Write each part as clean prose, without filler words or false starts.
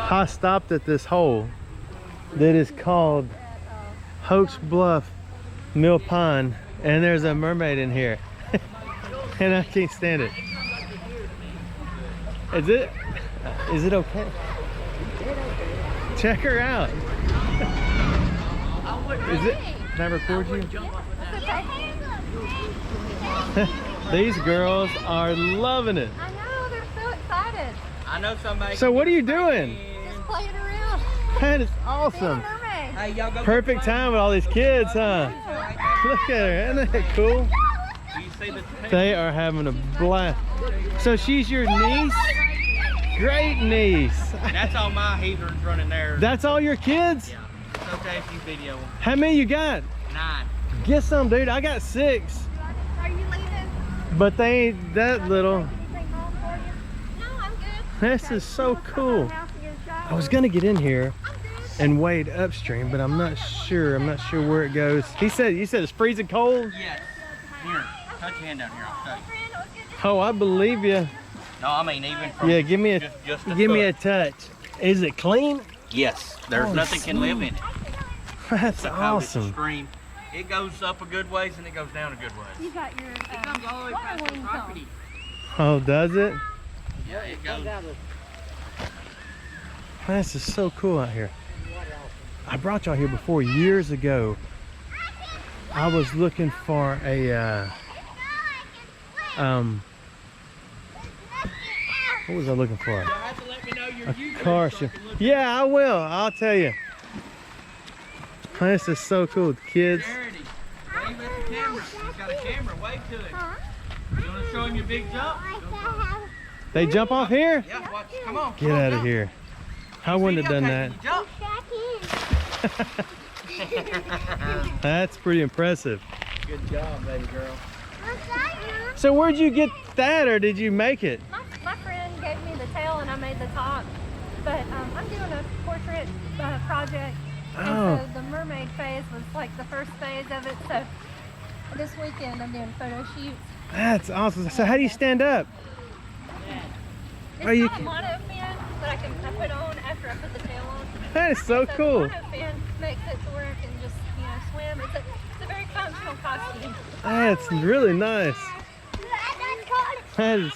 I stopped at this hole that is called Hoax Bluff Mill Pond, and there's a mermaid in here. And I can't stand it. Is it okay? Check her out. Is it? Can I record you? These girls are loving it. I know, they're so excited. I know somebody. So what are you doing? Just playing around. That is awesome. Hey, y'all go. Perfect time with all these kids, huh? Look at her, isn't that cool? They are having a blast. So she's your niece? Great niece. That's all my heathens running there. That's all your kids? Yeah. It's okay if you video them. How many you got? 9. Get some, dude. I got 6. Are you leaving? But they ain't that little. Can you bring home for you? No, I'm good. This is so cool. I was gonna get in here and wade upstream, but I'm not sure. I'm not sure where it goes. You said it's freezing cold? Yes. Here, touch your hand down here. I'll touch. Oh, I believe you. No, I mean even from. Yeah, give me a give me a touch. Is it clean? Yes. There's nothing can live in it. That's Look how it's awesome. extreme. It goes up a good ways and it goes down a good ways. You got your It comes all the way past the property. Oh, does it? Yeah, it goes. This is so cool out here. I brought y'all here before years ago. I was looking for a what was I looking for? You'll have to let me know your YouTube Car so I show. can look Yeah, I will. I'll tell you. This is so cool. The kids. Charity, wave at the camera. He's got a camera. Wave to him. You want to show him your big jump? They jump off here? Yeah, watch. Come on. Get out of here. I wouldn't have done that. Jump. That's pretty impressive. Good job, baby girl. So where'd you get that, or did you make it? My friend gave me the tail and I made the top. But I'm doing a portrait project. Oh. And so the mermaid phase was like the first phase of it. So this weekend I'm doing photo shoots. That's awesome. So how do you stand up? It's Are you- not a monofin, but I put on after I put the tail on. That is so So cool. the monofin makes it to where it can just, swim. It's a very functional costume. That's really nice. That is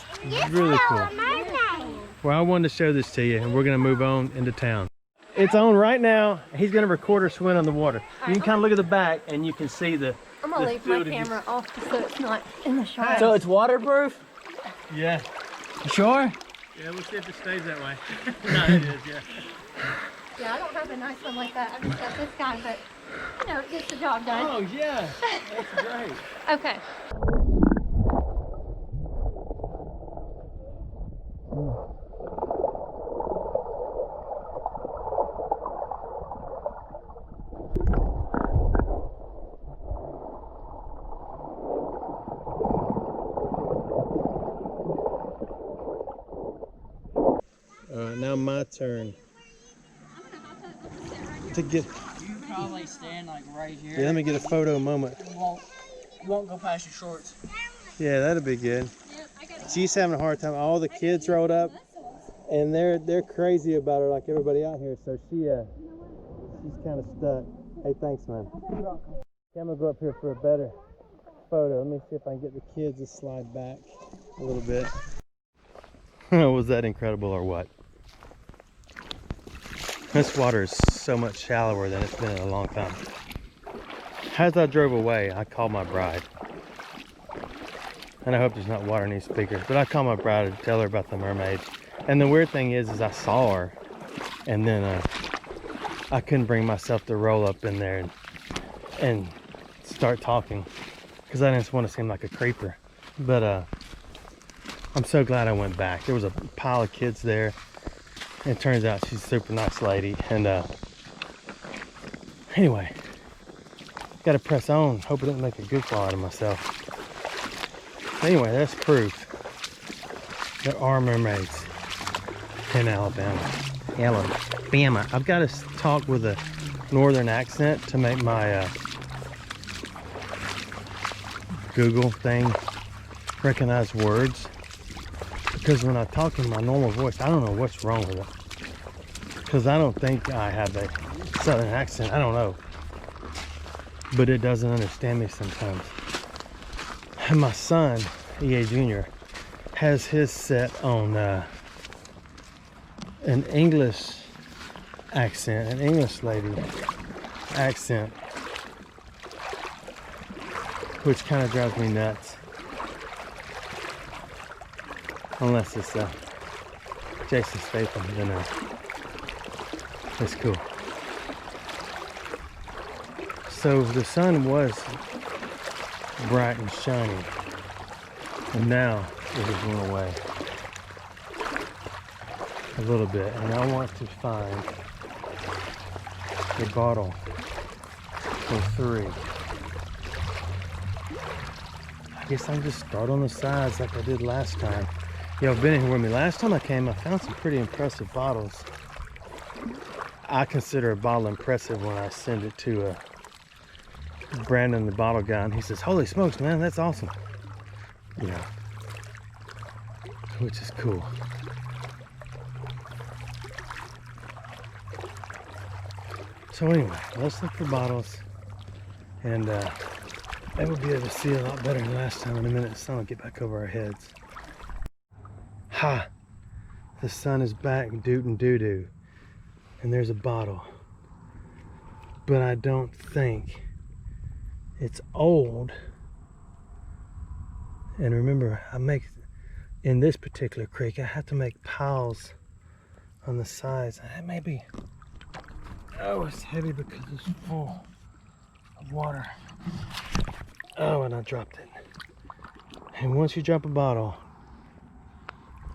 really cool. Well, I wanted to show this to you, and we're going to move on into town. It's on right now. He's going to record her swim on the water. You can kind of look at the back, and you can see the... I'm going to leave my field of camera off so it's not in the shot. So it's waterproof? Yeah. You sure? Yeah, we'll see if it stays that way. No, it is, yeah. Yeah, I don't have a nice one like that. I just got this guy, but, it gets the job done. Oh, yeah. That's great. Okay. Now my turn to get. You can probably stand like right here. Yeah, let me get a photo moment. You won't go past your shorts. Yeah, that'll be good. She's having a hard time. All the kids rolled up, and they're crazy about her like everybody out here. So she's kind of stuck. Hey, thanks, man. Okay, I'm gonna go up here for a better photo. Let me see if I can get the kids to slide back a little bit. Was that incredible or what? This water is so much shallower than it's been in a long time. As I drove away, I called my bride. And I hope there's not water in these speakers, but I called my bride to tell her about the mermaid. And the weird thing is I saw her, and then I couldn't bring myself to roll up in there and start talking, because I didn't want to seem like a creeper. But I'm so glad I went back. There was a pile of kids there. And it turns out she's a super nice lady. And anyway, gotta press on. Hope I don't make a goofball out of myself. Anyway, that's proof there are mermaids in Alabama. Alabama. I've got to talk with a northern accent to make my Google thing recognize words. Because when I talk in my normal voice, I don't know what's wrong with it. Because I don't think I have a southern accent. I don't know. But it doesn't understand me sometimes. And my son, EA Jr., has his set on an English accent, an English lady accent, which kind of drives me nuts. Unless it's Jason Statham, then it's cool. So the sun was bright and shiny, and now it has went away a little bit, and I want to find a bottle for 3. I guess I'll just start on the sides like I did last time. Y'all been in here with me. Last time I came, I found some pretty impressive bottles. I consider a bottle impressive when I send it to Brandon, the bottle guy, and he says, "Holy smokes, man, that's awesome." Yeah, which is cool. So anyway, let's look for bottles, and maybe we'll be able to see a lot better than last time in a minute. The sun will get back over our heads. Ha! The sun is back, dootin' doo-doo. And there's a bottle. But I don't think it's old. And remember, in this particular creek, I have to make piles on the sides. And it may be, oh, it's heavy because it's full of water. Oh, and I dropped it. And once you drop a bottle,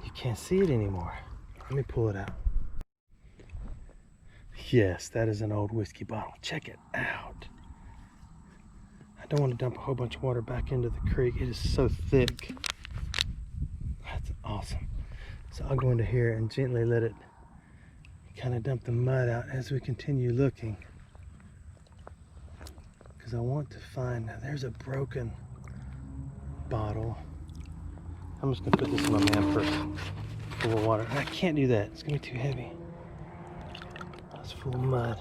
you can't see it anymore. Let me pull it out. Yes, that is an old whiskey bottle. Check it out. I don't want to dump a whole bunch of water back into the creek. It is so thick. That's awesome. So I'll go into here and gently let it kind of dump the mud out as we continue looking. Because I want to find, now there's a broken bottle. I'm just gonna put this in my man purse full of water. I can't do that, it's gonna be too heavy. It's full of mud.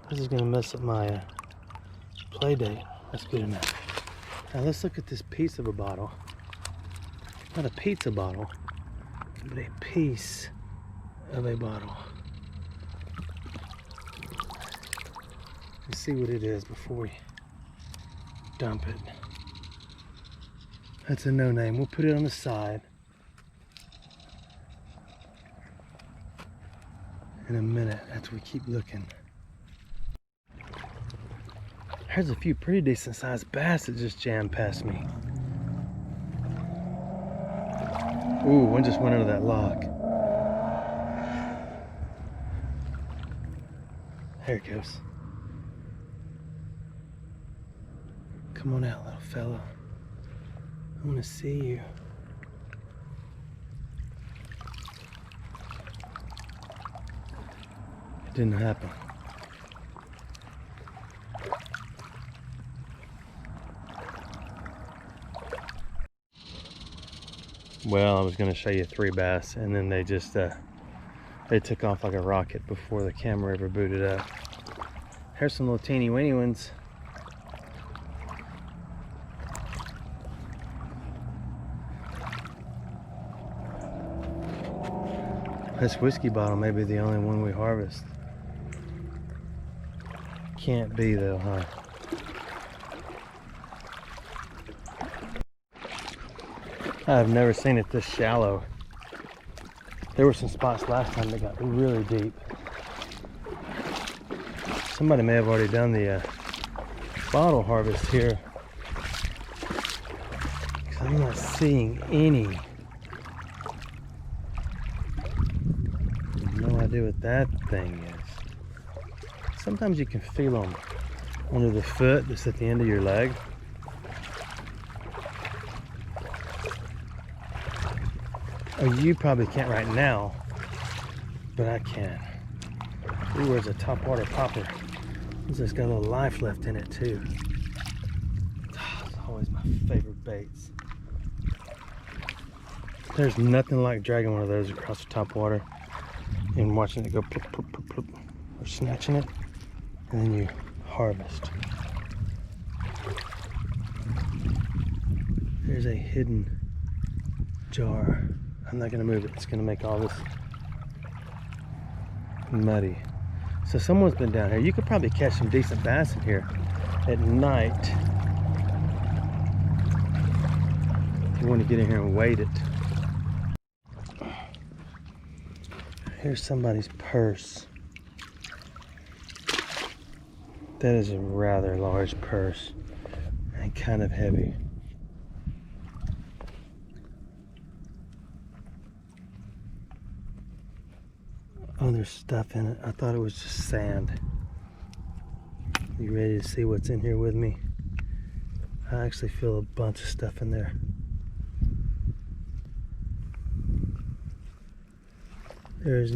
This is gonna mess up my play date. That's good enough. Now let's look at this piece of a bottle. Not a pizza bottle, but a piece of a bottle. Let's see what it is before we dump it. That's a no name. We'll put it on the side. In a minute, as we keep looking. There's a few pretty decent sized bass that just jammed past me. Ooh, one just went under that log. There it goes. Come on out, little fella. I want to see you. It didn't happen. Well, I was going to show you 3 bass, and then they just they took off like a rocket before the camera ever booted up. Here's some little teeny weeny ones. This whiskey bottle may be the only one we harvest. Can't be though, huh? I've never seen it this shallow. There were some spots last time that got really deep. Somebody may have already done the bottle harvest here, because I'm not seeing any. No idea what that thing is. Sometimes you can feel them under the foot that's at the end of your leg. Oh, you probably can't right now, but I can. Ooh, there's a topwater popper. This has got a little life left in it too. Oh, it's always my favorite baits. There's nothing like dragging one of those across the top water. and watching it go plop, plop, plop, plop, or snatching it, and then you harvest. There's a hidden jar. I'm not gonna move it. It's gonna make all this muddy. So someone's been down here. You could probably catch some decent bass in here at night. If you want to get in here and wait it. Here's somebody's purse. That is a rather large purse and kind of heavy. Oh, there's stuff in it. I thought it was just sand. You ready to see what's in here with me? I actually feel a bunch of stuff in there. There's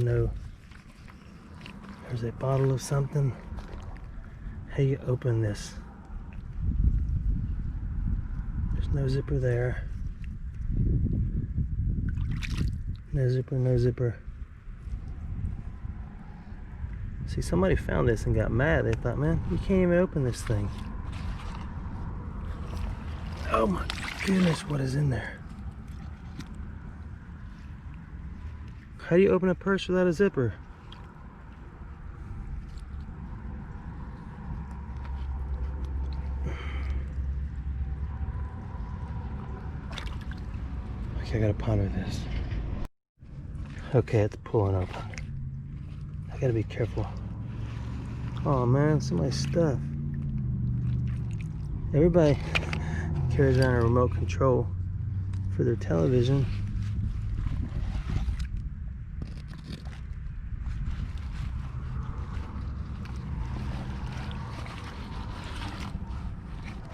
a bottle of something. How you open this? There's no zipper there. No zipper, no zipper. See, somebody found this and got mad. They thought, man, you can't even open this thing. Oh my goodness, what is in there? How do you open a purse without a zipper? Okay, I gotta ponder this. Okay, it's pulling open. I gotta be careful. Oh man, somebody's stuff. Everybody carries around a remote control for their television.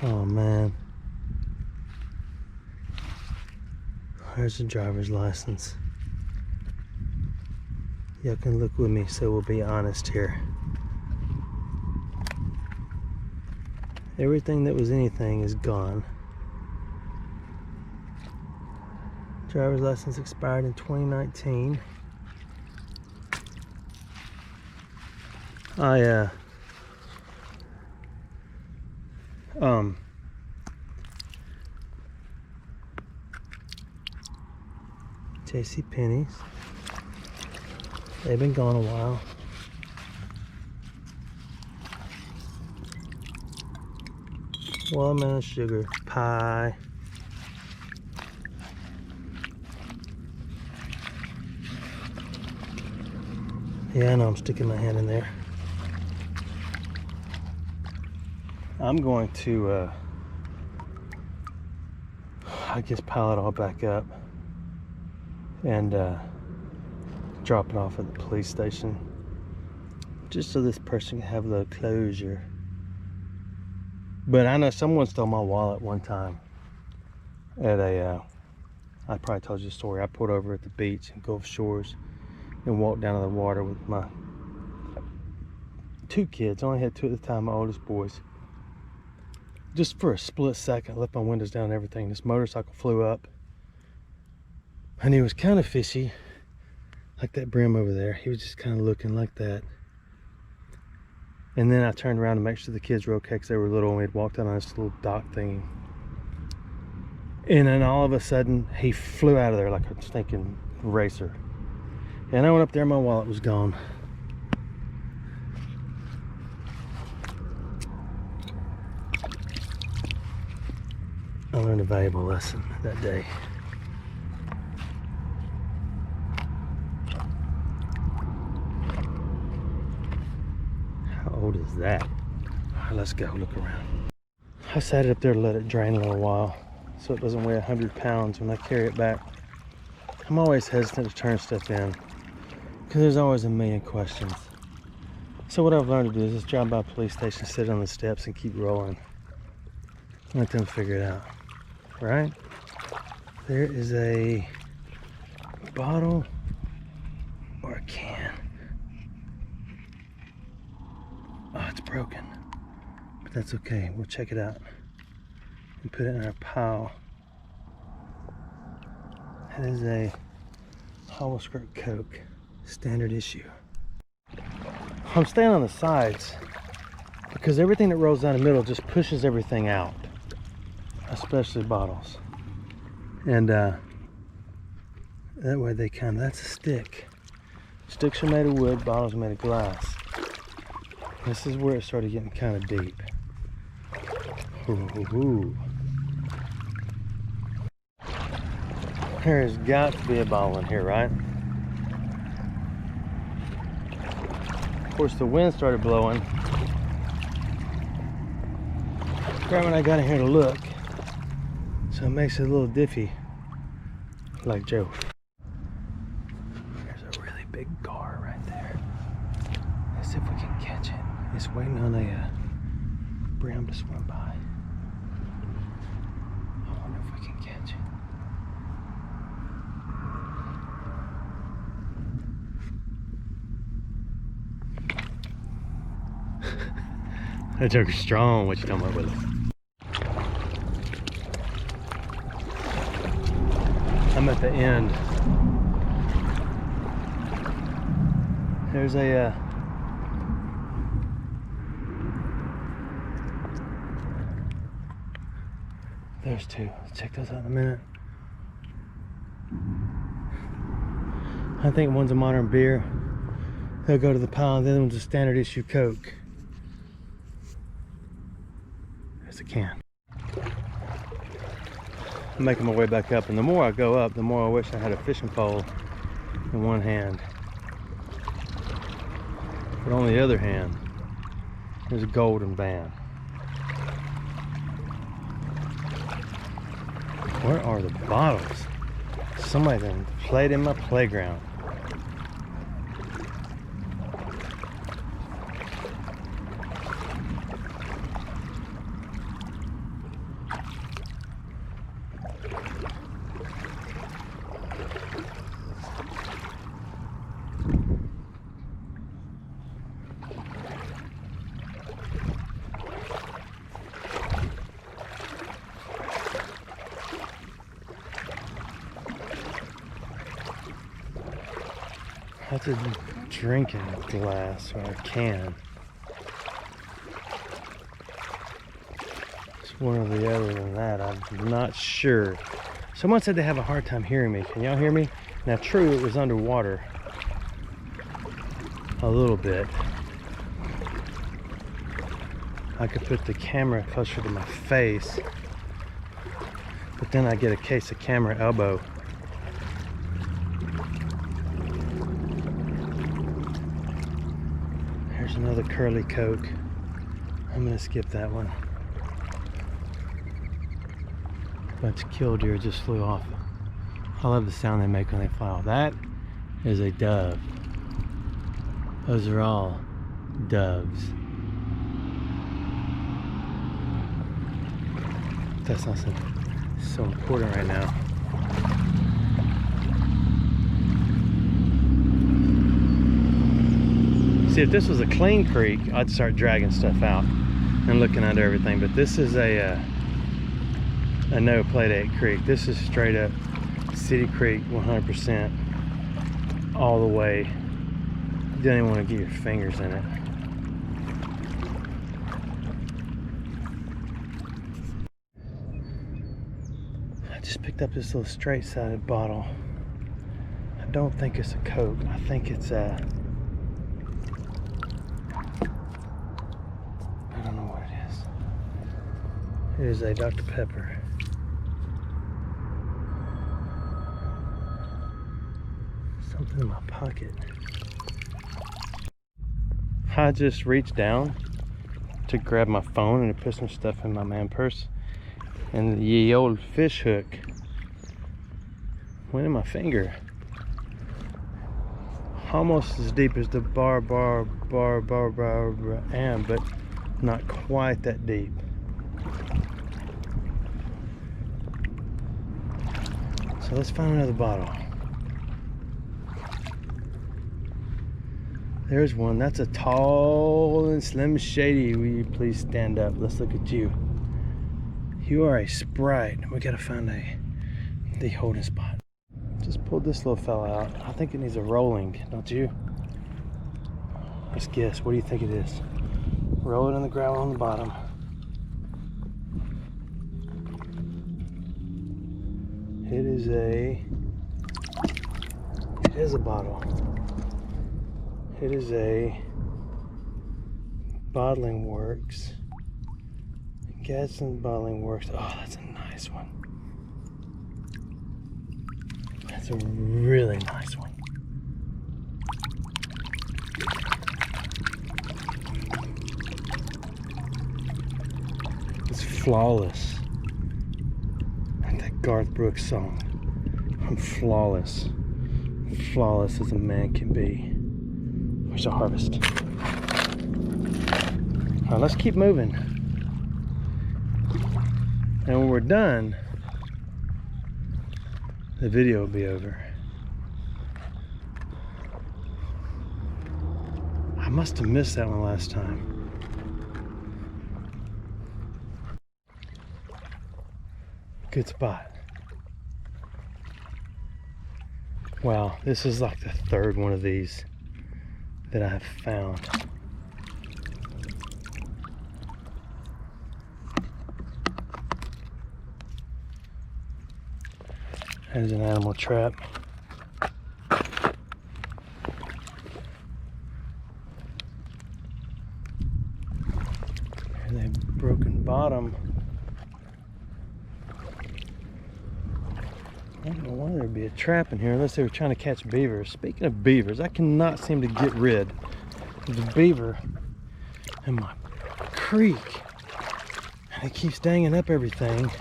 Oh man. There's a driver's license. Y'all can look with me so we'll be honest here. Everything that was anything is gone. Driver's license expired in 2019. JCPenney's. They've been gone a while. Watermelon sugar pie. Yeah, I know I'm sticking my hand in there. I'm going to, I guess, pile it all back up and drop it off at the police station, just so this person can have a little closure. But I know someone stole my wallet one time at a, I probably told you the story. I pulled over at the beach in Gulf Shores and walked down to the water with my 2 kids. I only had 2 at the time, my oldest boys. Just for a split second, I left my windows down and everything. This motorcycle flew up and he was kind of fishy, like that brim over there. He was just kind of looking like that. And then I turned around to make sure the kids were okay because they were little and we'd walked out on this little dock thingy. And then all of a sudden, he flew out of there like a stinking racer. And I went up there and my wallet was gone. I learned a valuable lesson that day. How old is that? All right, let's go look around. I sat it up there to let it drain a little while so it doesn't weigh 100 pounds when I carry it back. I'm always hesitant to turn stuff in because there's always a million questions. So what I've learned to do is just drive by a police station, sit on the steps and keep rolling. Let them figure it out. Right? There is a bottle or a can. Oh, it's broken. But that's okay. We'll check it out and put it in our pile. That is a hollow skirt Coke. Standard issue. I'm staying on the sides because everything that rolls down the middle just pushes everything out, especially bottles. And that way they kind of, that's a stick. Sticks are made of wood, bottles are made of glass. This is where it started getting kind of deep. Ooh. There's got to be a bottle in here, right? Of course, the wind started blowing right when I got in here to look, so it makes it a little diffy, like Joe. There's a really big gar right there. Let's see if we can catch it. It's waiting on a brim to swim by. I wonder if we can catch it. That joker's strong. What you talking about, Willie? I'm at the end. There's a there's two. Let's check those out in a minute. I think one's a modern beer. They'll go to the pile, and the other one's a standard issue Coke. There's a can. I'm making my way back up, and the more I go up, the more I wish I had a fishing pole in one hand. But on the other hand, there's a golden band. Where are the bottles? Somebody done played in my playground. That's a drinking glass or a can. It's one or the other than that. I'm not sure. Someone said they have a hard time hearing me. Can y'all hear me? Now, true, it was underwater a little bit. I could put the camera closer to my face, but then I get a case of camera elbow. Another curly Coke. I'm gonna skip that one. Bunch of killdeer just flew off. I love the sound they make when they fly off. That is a dove. Those are all doves. That's not so important right now. See, if this was a clean creek, I'd start dragging stuff out and looking under everything. But this is a no play date creek. This is straight up city creek, 100%, all the way. You don't even want to get your fingers in it. I just picked up this little straight-sided bottle. I don't think it's a Coke. I think it's a... It is a Dr. Pepper. Something in my pocket. I just reached down to grab my phone and to put some stuff in my man purse, and the old fish hook went in my finger. Almost as deep as the bar am, but not quite that deep. So let's find another bottle. There's one. That's a tall and slim shady. Will you please stand up? Let's look at you. You are a Sprite. We gotta find the holding spot. Just pulled this little fella out. I think it needs a rolling, don't you? Let's guess. What do you think it is? Roll it in the gravel on the bottom. It is a bottle. It is a Bottling Works. Gadsden Bottling Works. Oh, that's a nice one. That's a really nice one. It's flawless. Like that Garth Brooks song. I'm flawless. Flawless as a man can be. Where's the harvest? Alright, let's keep moving. And when we're done, the video will be over. I must have missed that one last time. Good spot. Wow, this is like the third one of these that I have found. There's an animal trap. There's a broken bottom. I don't know why there'd be a trap in here unless they were trying to catch beavers. Speaking of beavers, I cannot seem to get rid of the beaver in my creek. And it keeps danging up everything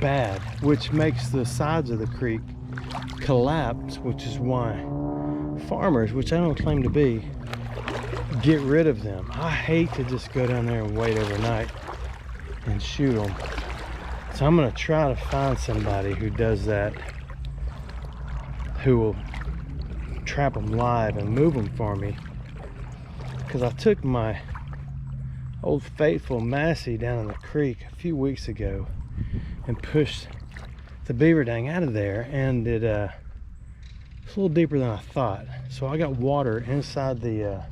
bad, which makes the sides of the creek collapse, which is why farmers, which I don't claim to be, get rid of them. I hate to just go down there and wait overnight and shoot them. So I'm going to try to find somebody who does that, who will trap them live and move them for me. Because I took my old faithful Massey down in the creek a few weeks ago and pushed the beaver dang out of there, and it's a little deeper than I thought. So I got water inside the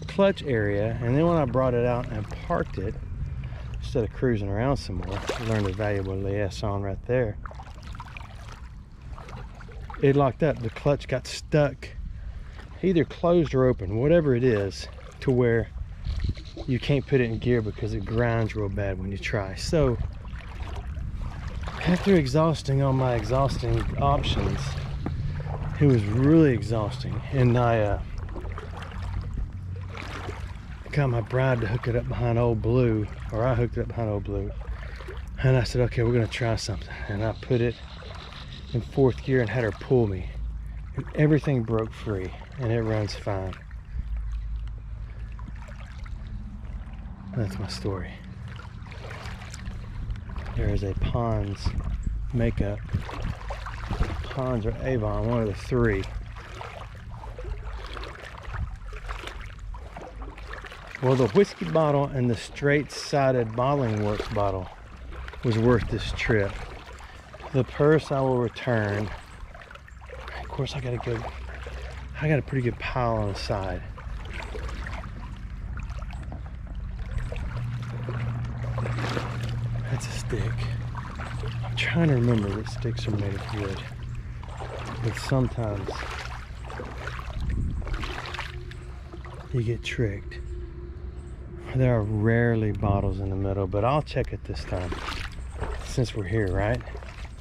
clutch area, and then when I brought it out and parked it, instead of cruising around some more, I learned a valuable lesson right there. It locked up. The clutch got stuck, either closed or open, whatever it is, to where you can't put it in gear because it grinds real bad when you try. So after exhausting all my exhausting options, it was really exhausting, and I got my bride to hook it up behind Old Blue, or I hooked it up behind Old Blue, and I said, okay, we're gonna try something. And I put it in 4th gear and had her pull me, and everything broke free, and it runs fine. That's my story. There is a Pond's makeup, Pond's or Avon, one of the three. Well, the whiskey bottle and the straight-sided Bottling Works bottle was worth this trip. The purse I will return. Of course, I got a pretty good pile on the side. That's a stick. I'm trying to remember that sticks are made of wood, but sometimes you get tricked. There are rarely bottles in the middle, but I'll check it this time since we're here, right?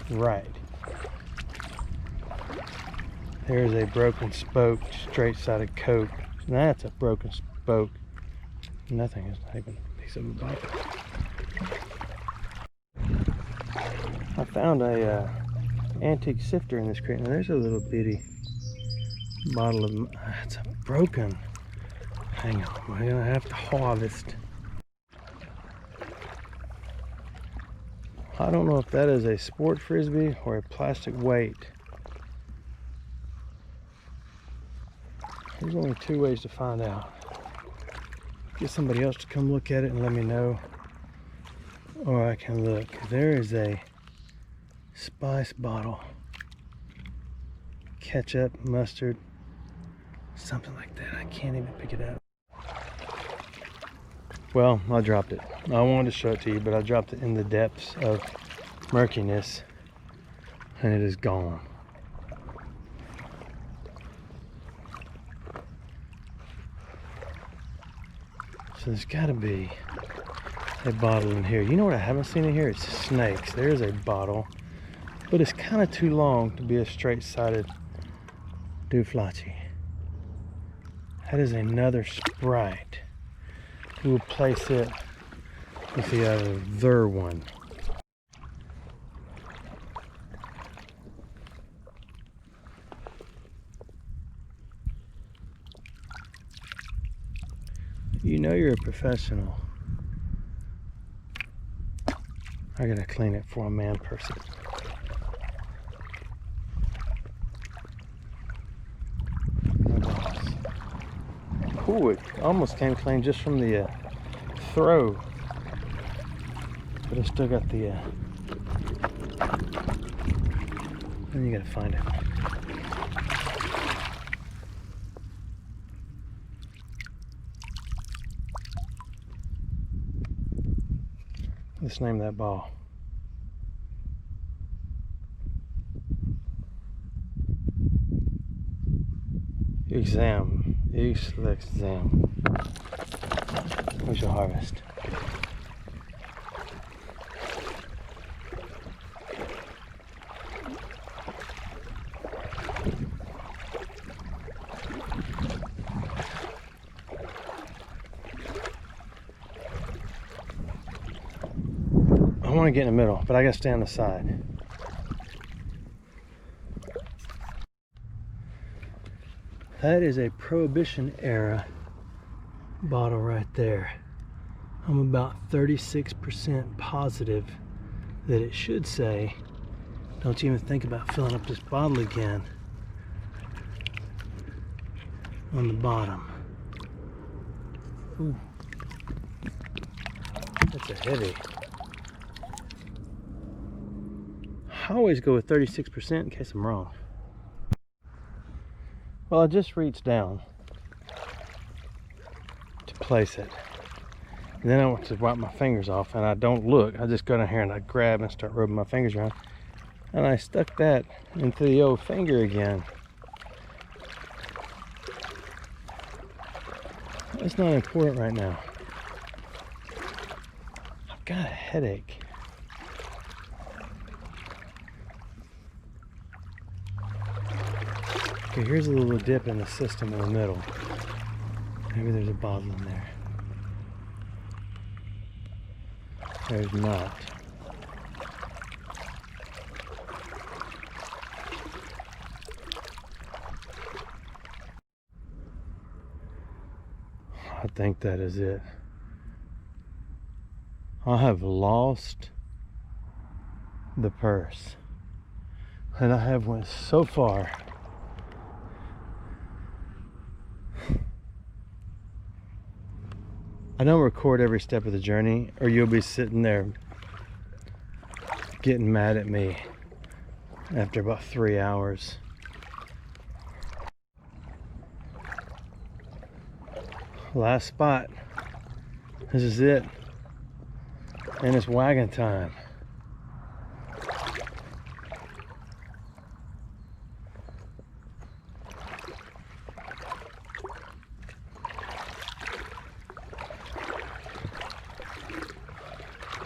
Right. There's a broken spoke, straight-sided coat. That's a broken spoke. Nothing is even a piece of a bottle. I found a antique sifter in this crate. Now there's a little bitty bottle of, it's a broken, hang on, we're gonna have to harvest. I don't know if that is a sport frisbee or a plastic weight. There's only two ways to find out. Get somebody else to come look at it and let me know, or I can look. There is a spice bottle. ketchup, mustard, something like that. I can't even pick it up. Well, I dropped it. I wanted to show it to you, but I dropped it in the depths of murkiness, and it is gone. So there's got to be a bottle in here. You know what I haven't seen in here? It's snakes. There's a bottle, but it's kind of too long to be a straight-sided dooflachi. That is another Sprite. We'll place it with the other one. You know you're a professional. I gotta clean it for a man person. Ooh, it almost came clean just from the throw. But I still got the then you gotta find it. Let's name that ball. Exam. Exam. We shall harvest. I want to get in the middle, but I gotta stay on the side. That is a Prohibition era bottle right there. I'm about 36% positive that it should say, don't you even think about filling up this bottle again, on the bottom. Ooh. That's a heavy. I always go with 36% in case I'm wrong. Well, I just reached down to place it. And then I want to wipe my fingers off, and I don't look. I just go down here and I grab and start rubbing my fingers around. And I stuck that into the old finger again. That's not important right now. I've got a headache. Okay, here's a little dip in the system in the middle. Maybe there's a bottle in there. There's not. I think that is it. I have lost the purse. And I have went so far. I don't record every step of the journey, or you'll be sitting there getting mad at me after about 3 hours. Last spot. This is it. And it's wagon time.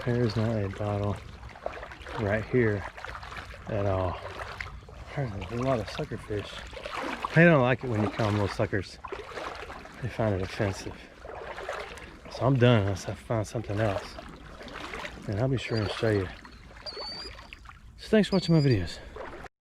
There's not a bottle right here at all. There's a lot of sucker fish. They don't like it when you call them little suckers. They find it offensive. So I'm done unless I find something else. And I'll be sure to show you. So thanks for watching my videos.